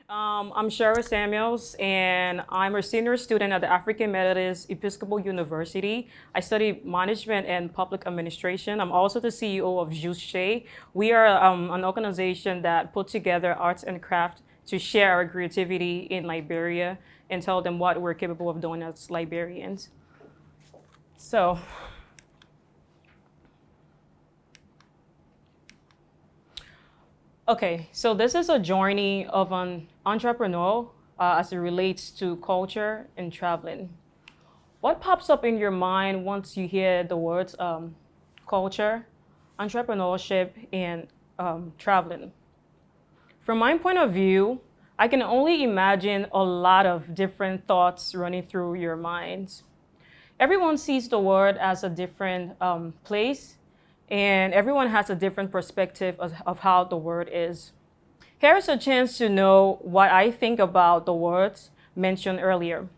I'm Cheryl Samuels, and I'm a senior student at the African Methodist Episcopal University. I study management and public administration. I'm also the CEO of Cheryl Shares. We are an organization that put together arts and craft to share our creativity in Liberia and tell them what we're capable of doing as Liberians. So, okay, so this is a journey of an entrepreneur as it relates to culture and traveling. What pops up in your mind once you hear the words culture, entrepreneurship, and traveling? From my point of view, I can only imagine a lot of different thoughts running through your minds. Everyone sees the world as a different place, and everyone has a different perspective of how the world is. Here's a chance to know what I think about the words mentioned earlier.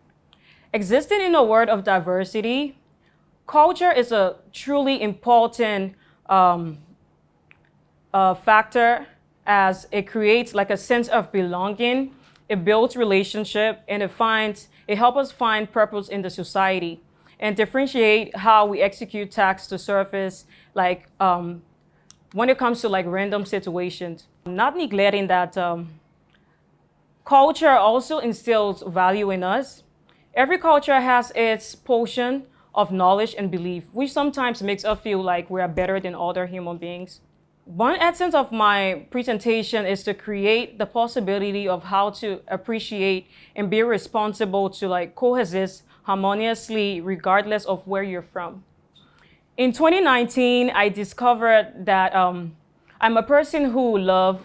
Existing in a world of diversity, culture is a truly important factor, as it creates like a sense of belonging, it builds relationship, and it helps us find purpose in the society and differentiate how we execute tasks to surface, like when it comes to like random situations. Not neglecting that culture also instills value in us. Every culture has its portion of knowledge and belief, which sometimes makes us feel like we are better than other human beings. One essence of my presentation is to create the possibility of how to appreciate and be responsible to like coexist harmoniously regardless of where you're from. In 2019, I discovered that I'm a person who loves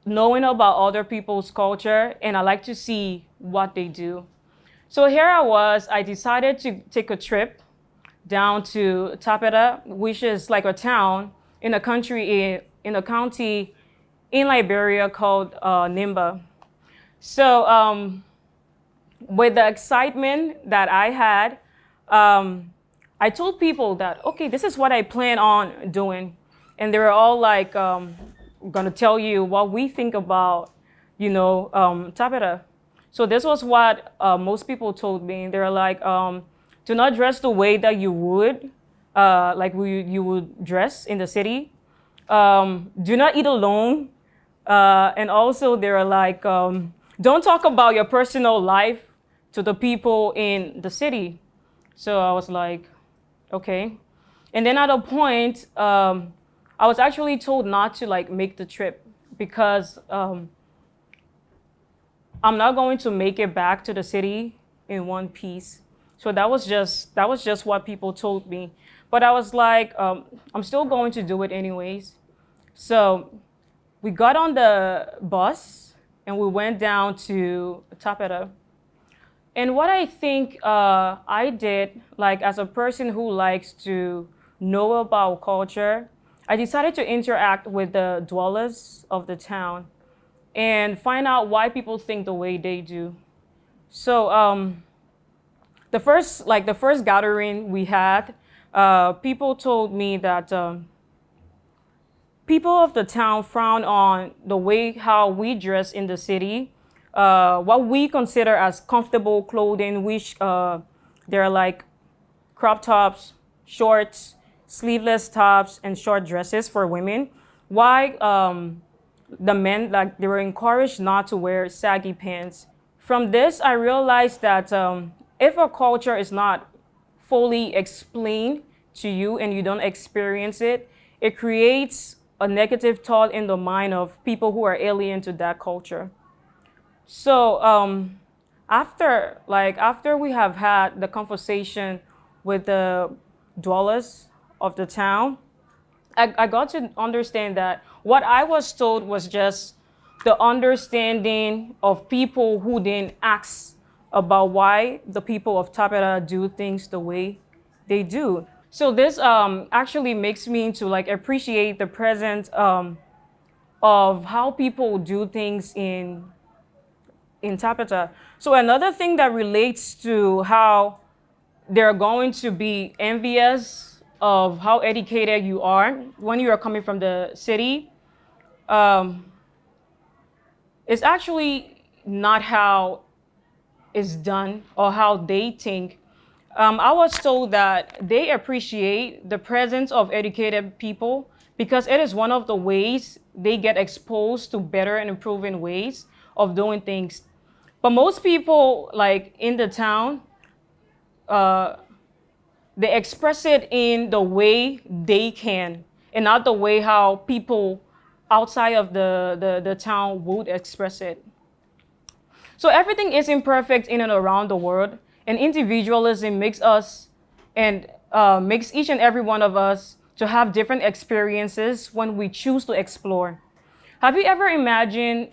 knowing about other people's culture, and I like to see what they do. So here I decided to take a trip down to Tapeta, which is like a town in a county in Liberia called Nimba. So with the excitement that I had, I told people that, okay, this is what I plan on doing. And they were all like, gonna tell you what we think about, Tapeta. So this was what most people told me. They're like, do not dress the way that you would, you would dress in the city. Do not eat alone. And also they're like, don't talk about your personal life to the people in the city. So I was like, okay. And then at a point, I was actually told not to like make the trip because I'm not going to make it back to the city in one piece. So that was just what people told me. But I was like, I'm still going to do it anyways. So we got on the bus and we went down to Tapeta. And what I think I did, like as a person who likes to know about culture, I decided to interact with the dwellers of the town and find out why people think the way they do. So the first gathering we had, people told me that people of the town frown on the way how we dress in the city, what we consider as comfortable clothing, which they're like crop tops, shorts, sleeveless tops, and short dresses for women. Why the men, like they were encouraged not to wear saggy pants. From this, I realized that if a culture is not fully explained to you and you don't experience it, it creates a negative thought in the mind of people who are alien to that culture. So after we have had the conversation with the dwellers of the town, I got to understand that what I was told was just the understanding of people who didn't ask about why the people of Tapeta do things the way they do. So this actually makes me to like appreciate the presence of how people do things in Tapeta. So another thing that relates to how they're going to be envious of how educated you are when you are coming from the city. It's actually not how it's done or how they think. I was told that they appreciate the presence of educated people because it is one of the ways they get exposed to better and improving ways of doing things. But most people, like in the town, uh, they express it in the way they can and not the way how people outside of the town would express it. So everything is imperfect in and around the world, and individualism makes us and makes each and every one of us to have different experiences when we choose to explore. Have you ever imagined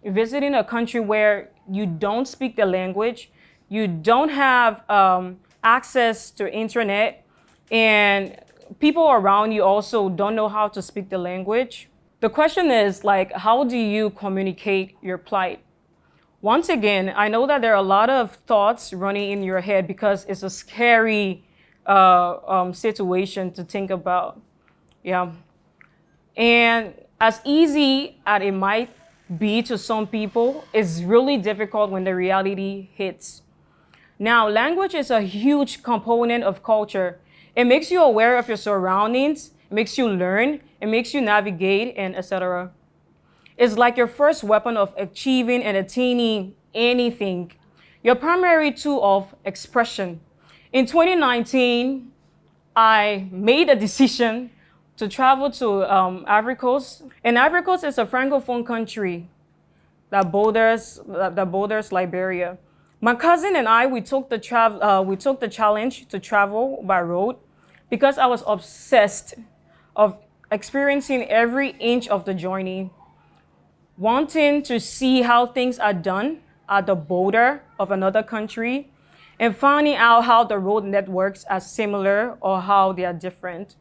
visiting a country where you don't speak the language, you don't have access to internet, and people around you also don't know how to speak the language? The question is like, how do you communicate your plight? Once again, I know that there are a lot of thoughts running in your head because it's a scary situation to think about. Yeah. And as easy as it might be to some people, it's really difficult when the reality hits. Now, language is a huge component of culture. It makes you aware of your surroundings, it makes you learn, it makes you navigate, and etc. It's like your first weapon of achieving and attaining anything, your primary tool of expression. In 2019, I made a decision to travel to Ivory Coast. And Ivory Coast is a francophone country that borders Liberia. My cousin and I, we took the challenge to travel by road because I was obsessed of experiencing every inch of the journey, wanting to see how things are done at the border of another country, and finding out how the road networks are similar or how they are different.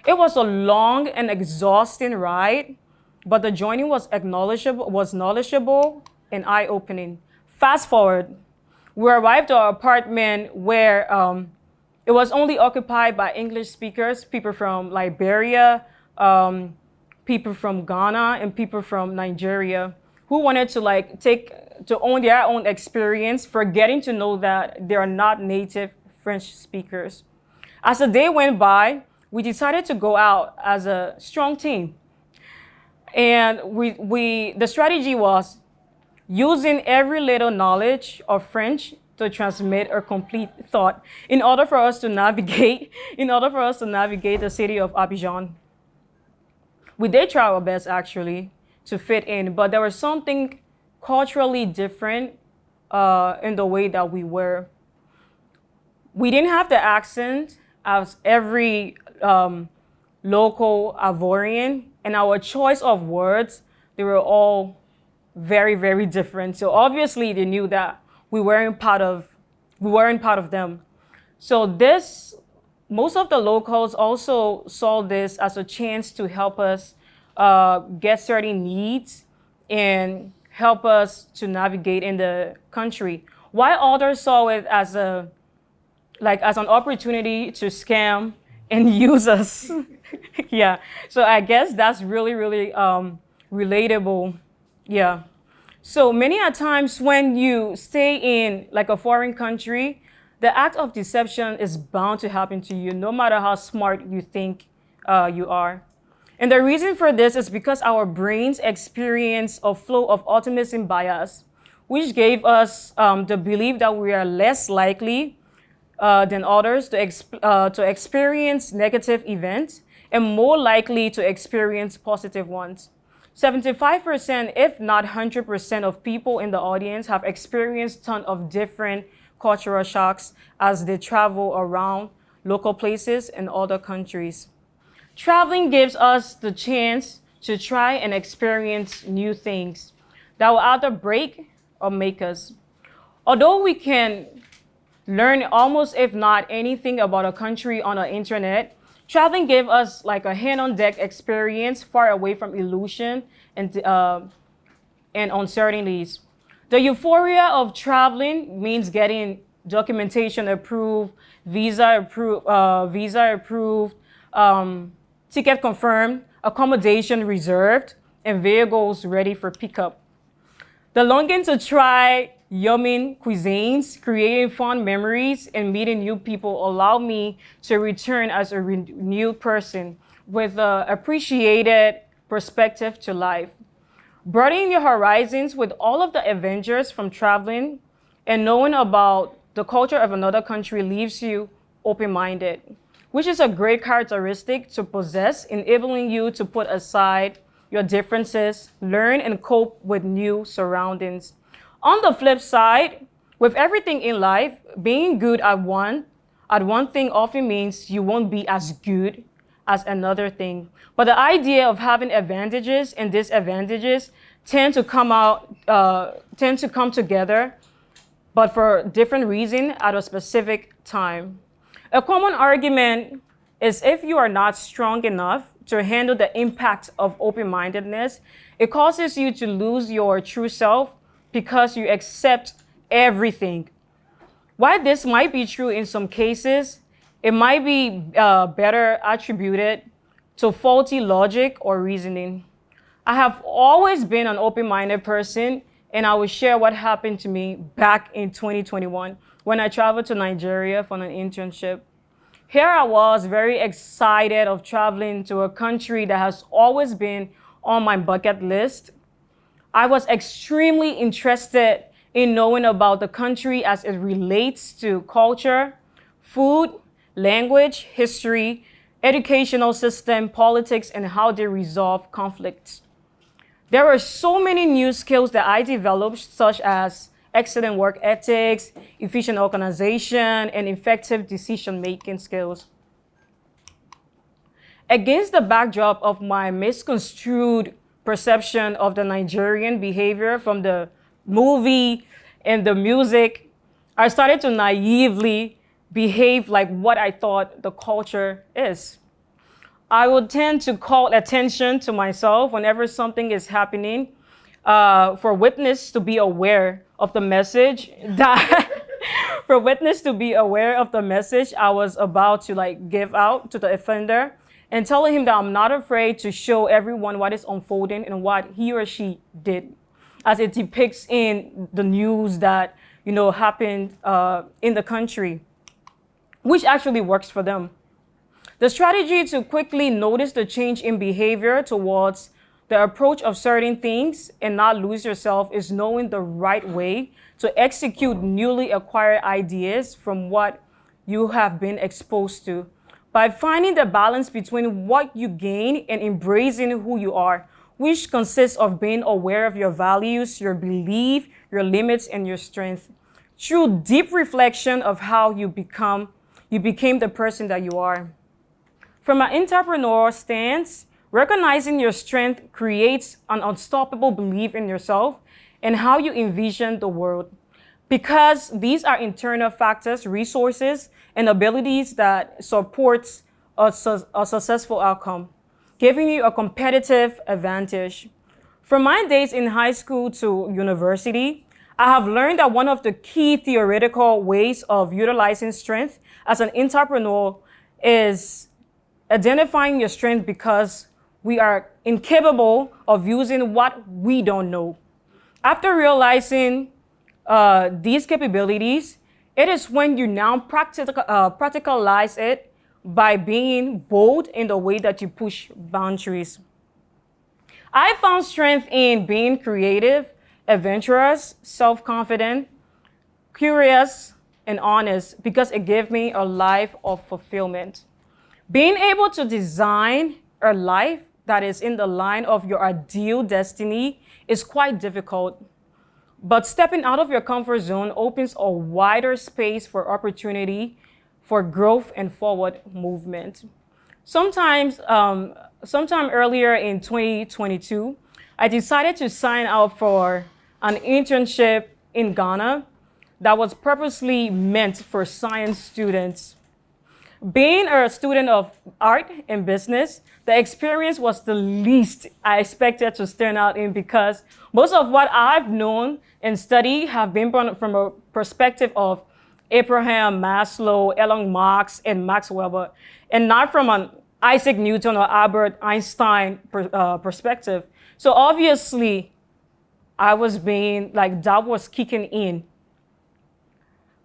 It was a long and exhausting ride, but the journey was knowledgeable and eye-opening. Fast forward, we arrived at our apartment where it was only occupied by English speakers, people from Liberia, people from Ghana, and people from Nigeria who wanted to own their own experience, forgetting to know that they are not native French speakers. As the day went by, we decided to go out as a strong team. And the strategy was using every little knowledge of French to transmit a complete thought in order for us to navigate the city of Abidjan. We did try our best actually to fit in, but there was something culturally different in the way that we were. We didn't have the accent as every local Ivorian, and our choice of words, they were all very, very different. So obviously they knew that we weren't part of them. So most of the locals also saw this as a chance to help us get certain needs and help us to navigate in the country, while others saw it as an opportunity to scam and use us. Yeah, so I guess that's really, really relatable. Yeah. So many a times when you stay in like a foreign country, the act of deception is bound to happen to you, no matter how smart you think you are. And the reason for this is because our brains experience a flow of optimism bias, which gave us the belief that we are less likely than others to experience negative events and more likely to experience positive ones. 75%, if not 100% of people in the audience have experienced tons of different cultural shocks as they travel around local places in other countries. Traveling gives us the chance to try and experience new things that will either break or make us. Although we can learn almost if not anything about a country on the internet, traveling gave us like a hand-on-deck experience far away from illusion and uncertainties. The euphoria of traveling means getting documentation approved, visa approved, ticket confirmed, accommodation reserved, and vehicles ready for pickup. The longing to try yummy cuisines, creating fun memories, and meeting new people allow me to return as a renewed person with an appreciated perspective to life. Broadening your horizons with all of the adventures from traveling and knowing about the culture of another country leaves you open-minded, which is a great characteristic to possess, enabling you to put aside your differences, learn and cope with new surroundings. On the flip side, with everything in life, being good at one thing often means you won't be as good as another thing. But the idea of having advantages and disadvantages tend to come together, but for different reasons at a specific time. A common argument is if you are not strong enough to handle the impact of open-mindedness, it causes you to lose your true self because you accept everything. While this might be true in some cases, it might be better attributed to faulty logic or reasoning. I have always been an open-minded person, and I will share what happened to me back in 2021 when I traveled to Nigeria for an internship. Here I was, very excited of traveling to a country that has always been on my bucket list. I was extremely interested in knowing about the country as it relates to culture, food, language, history, educational system, politics, and how they resolve conflicts. There were so many new skills that I developed, such as excellent work ethics, efficient organization, and effective decision-making skills. Against the backdrop of my misconstrued perception of the Nigerian behavior from the movie and the music, I started to naively behave like what I thought the culture is. I would tend to call attention to myself whenever something is happening, for witness to be aware of the message that for witness to be aware of the message I was about to give out to the offender, and telling him that I'm not afraid to show everyone what is unfolding and what he or she did, as it depicts in the news that happened in the country, which actually works for them. The strategy to quickly notice the change in behavior towards the approach of certain things and not lose yourself is knowing the right way to execute newly acquired ideas from what you have been exposed to. By finding the balance between what you gain and embracing who you are, which consists of being aware of your values, your belief, your limits, and your strength. Through deep reflection of how you became the person that you are. From an entrepreneurial stance, recognizing your strength creates an unstoppable belief in yourself and how you envision the world. Because these are internal factors, resources, and abilities that supports a successful outcome, giving you a competitive advantage. From my days in high school to university, I have learned that one of the key theoretical ways of utilizing strength as an entrepreneur is identifying your strength, because we are incapable of using what we don't know. After realizing these capabilities, it is when you now practicalize it by being bold in the way that you push boundaries. I found strength in being creative, adventurous, self-confident, curious, and honest, because it gave me a life of fulfillment. Being able to design a life that is in the line of your ideal destiny is quite difficult. But stepping out of your comfort zone opens a wider space for opportunity, for growth and forward movement. Sometime earlier in 2022, I decided to sign up for an internship in Ghana that was purposely meant for science students. Being a student of art and business, the experience was the least I expected to stand out in, because most of what I've known and studied have been from a perspective of Abraham Maslow, Elon Musk, and Max Weber, and not from an Isaac Newton or Albert Einstein perspective. So obviously, I was being, like, doubt was kicking in.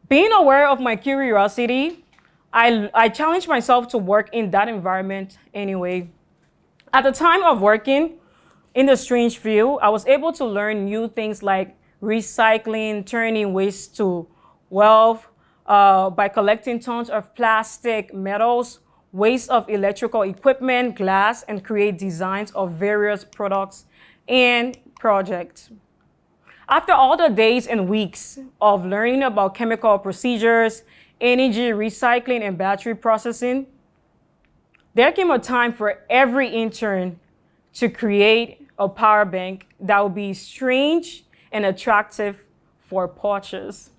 Being aware of my curiosity, I challenged myself to work in that environment anyway. At the time of working in the strange field, I was able to learn new things like recycling, turning waste to wealth, by collecting tons of plastic, metals, waste of electrical equipment, glass, and create designs of various products and projects. After all the days and weeks of learning about chemical procedures, energy recycling, and battery processing, there came a time for every intern to create a power bank that would be strange and attractive for poachers.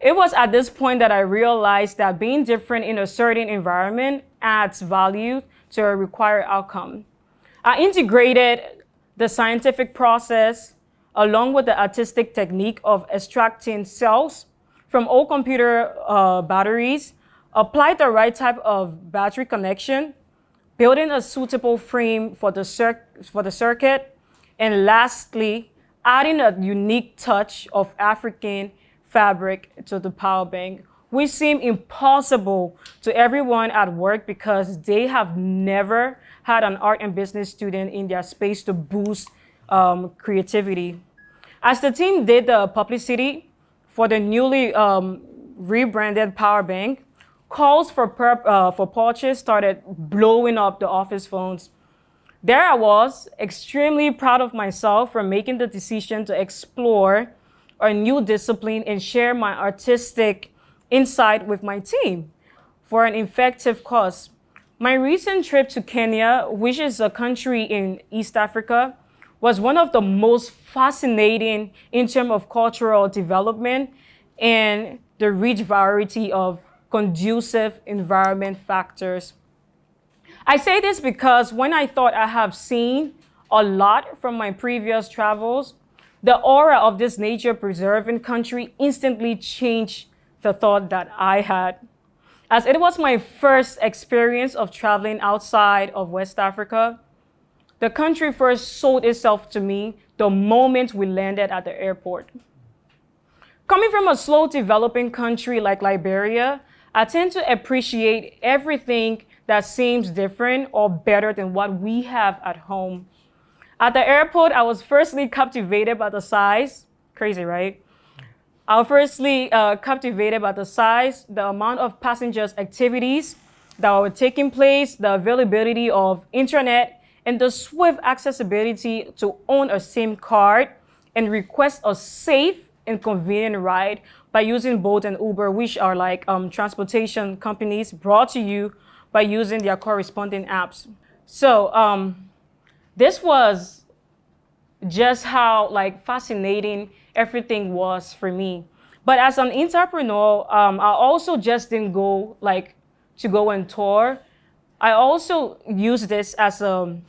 It was at this point that I realized that being different in a certain environment adds value to a required outcome. I integrated the scientific process along with the artistic technique of extracting cells from old computer batteries, applied the right type of battery connection, building a suitable frame for the circuit, and lastly, adding a unique touch of African fabric to the power bank, which seemed impossible to everyone at work because they have never had an art and business student in their space to boost creativity. As the team did the publicity for the newly rebranded power bank, calls for purchase started blowing up the office phones. There I was, extremely proud of myself for making the decision to explore a new discipline and share my artistic insight with my team for an effective cause. My recent trip to Kenya, which is a country in East Africa, was one of the most fascinating in terms of cultural development and the rich variety of conducive environment factors. I say this because when I thought I have seen a lot from my previous travels, the aura of this nature preserving country instantly changed the thought that I had. As it was my first experience of traveling outside of West Africa, the country first sold itself to me the moment we landed at the airport. Coming from a slow developing country like Liberia, I tend to appreciate everything that seems different or better than what we have at home. At the airport, I was firstly captivated by the size. Crazy, right? I was firstly captivated by the size, the amount of passengers' activities that were taking place, the availability of internet, and the swift accessibility to own a SIM card and request a safe and convenient ride by using Bolt and Uber, which are like transportation companies brought to you by using their corresponding apps. So this was just how like fascinating everything was for me. But as an entrepreneur, I also just didn't go like to go and tour. I also use this as a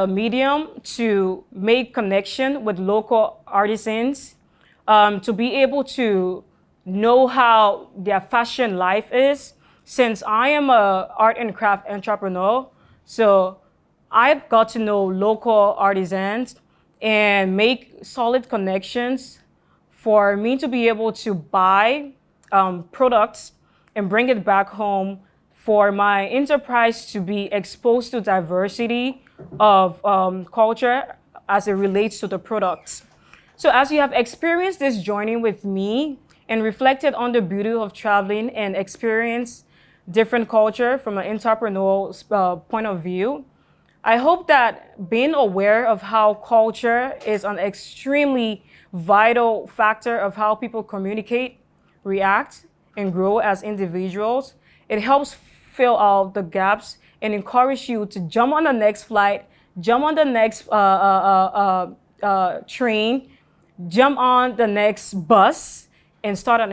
medium to make connection with local artisans, to be able to know how their fashion life is. Since I am an art and craft entrepreneur, so I've got to know local artisans and make solid connections for me to be able to buy products and bring it back home for my enterprise to be exposed to diversity of culture as it relates to the products. So as you have experienced this journey with me and reflected on the beauty of traveling and experience different culture from an entrepreneurial point of view, I hope that being aware of how culture is an extremely vital factor of how people communicate, react, and grow as individuals, it helps fill out the gaps and encourage you to jump on the next flight, jump on the next train, jump on the next bus, and start an